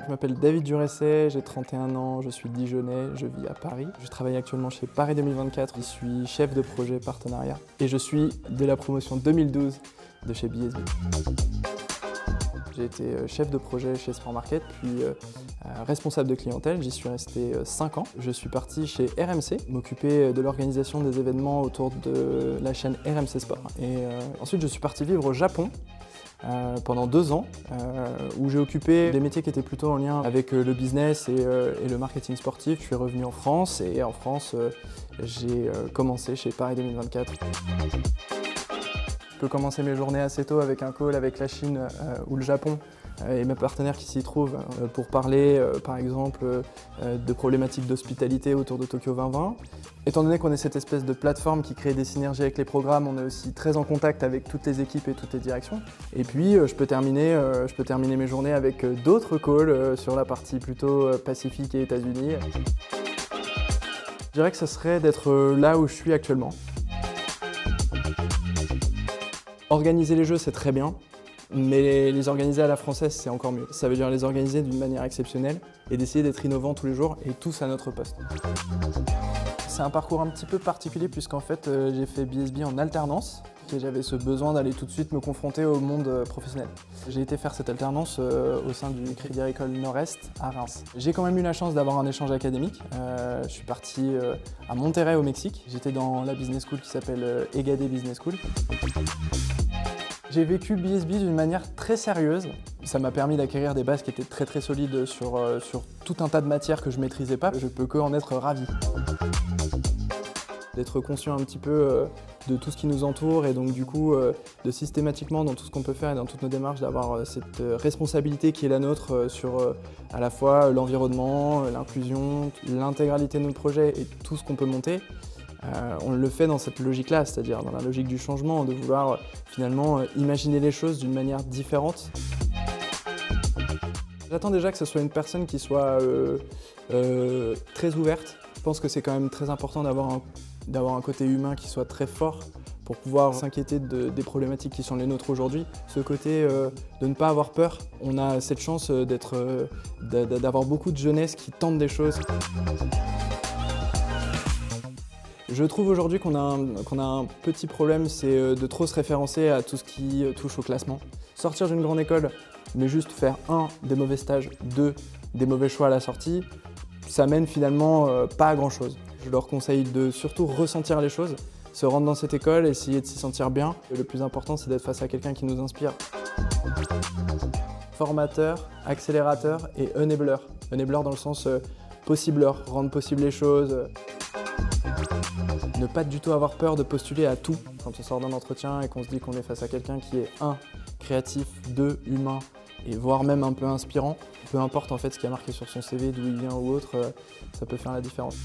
Je m'appelle David Duresset, j'ai 31 ans, je suis Dijonnais, je vis à Paris. Je travaille actuellement chez Paris 2024, je suis chef de projet partenariat et je suis de la promotion 2012 de chez BSB. J'ai été chef de projet chez Sport Market, puis responsable de clientèle, j'y suis resté 5 ans. Je suis parti chez RMC, m'occuper de l'organisation des événements autour de la chaîne RMC Sport. Et ensuite je suis parti vivre au Japon pendant 2 ans, où j'ai occupé des métiers qui étaient plutôt en lien avec le business et le marketing sportif. Je suis revenu en France et en France j'ai commencé chez Paris 2024. Je peux commencer mes journées assez tôt avec un call avec la Chine ou le Japon et mes partenaires qui s'y trouvent pour parler par exemple de problématiques d'hospitalité autour de Tokyo 2020. Étant donné qu'on est cette espèce de plateforme qui crée des synergies avec les programmes, on est aussi très en contact avec toutes les équipes et toutes les directions. Et puis je peux terminer mes journées avec d'autres calls sur la partie plutôt Pacifique et États-Unis. Je dirais que ce serait d'être là où je suis actuellement. Organiser les jeux, c'est très bien, mais les organiser à la française, c'est encore mieux. Ça veut dire les organiser d'une manière exceptionnelle et d'essayer d'être innovant tous les jours et tous à notre poste. C'est un parcours un petit peu particulier puisqu'en fait, j'ai fait BSB en alternance et j'avais ce besoin d'aller tout de suite me confronter au monde professionnel. J'ai été faire cette alternance au sein du Crédit Agricole Nord-Est à Reims. J'ai quand même eu la chance d'avoir un échange académique. Je suis parti à Monterrey au Mexique. J'étais dans la business school qui s'appelle EGADE Business School. J'ai vécu BSB d'une manière très sérieuse. Ça m'a permis d'acquérir des bases qui étaient très solides sur tout un tas de matières que je ne maîtrisais pas. Je peux qu'en être ravi. D'être conscient un petit peu de tout ce qui nous entoure et donc du coup de systématiquement dans tout ce qu'on peut faire et dans toutes nos démarches d'avoir cette responsabilité qui est la nôtre sur à la fois l'environnement, l'inclusion, l'intégralité de nos projets et tout ce qu'on peut monter. On le fait dans cette logique-là, c'est-à-dire dans la logique du changement, de vouloir finalement imaginer les choses d'une manière différente. J'attends déjà que ce soit une personne qui soit très ouverte. Je pense que c'est quand même très important d'avoir un côté humain qui soit très fort pour pouvoir s'inquiéter des problématiques qui sont les nôtres aujourd'hui. Ce côté de ne pas avoir peur. On a cette chance d'avoir beaucoup de jeunesse qui tente des choses. Je trouve aujourd'hui qu'on a un petit problème, c'est de trop se référencer à tout ce qui touche au classement. Sortir d'une grande école, mais juste faire 1, des mauvais stages, 2, des mauvais choix à la sortie, ça mène finalement pas à grand chose. Je leur conseille de surtout ressentir les choses, se rendre dans cette école, essayer de s'y sentir bien. Le plus important, c'est d'être face à quelqu'un qui nous inspire. Formateur, accélérateur et enabler. Enabler dans le sens possibleur, rendre possible les choses. Ne pas du tout avoir peur de postuler à tout quand on sort d'un entretien et qu'on se dit qu'on est face à quelqu'un qui est 1, créatif, 2, humain et voire même un peu inspirant. Peu importe en fait ce qui a marqué sur son CV, d'où il vient ou autre, ça peut faire la différence.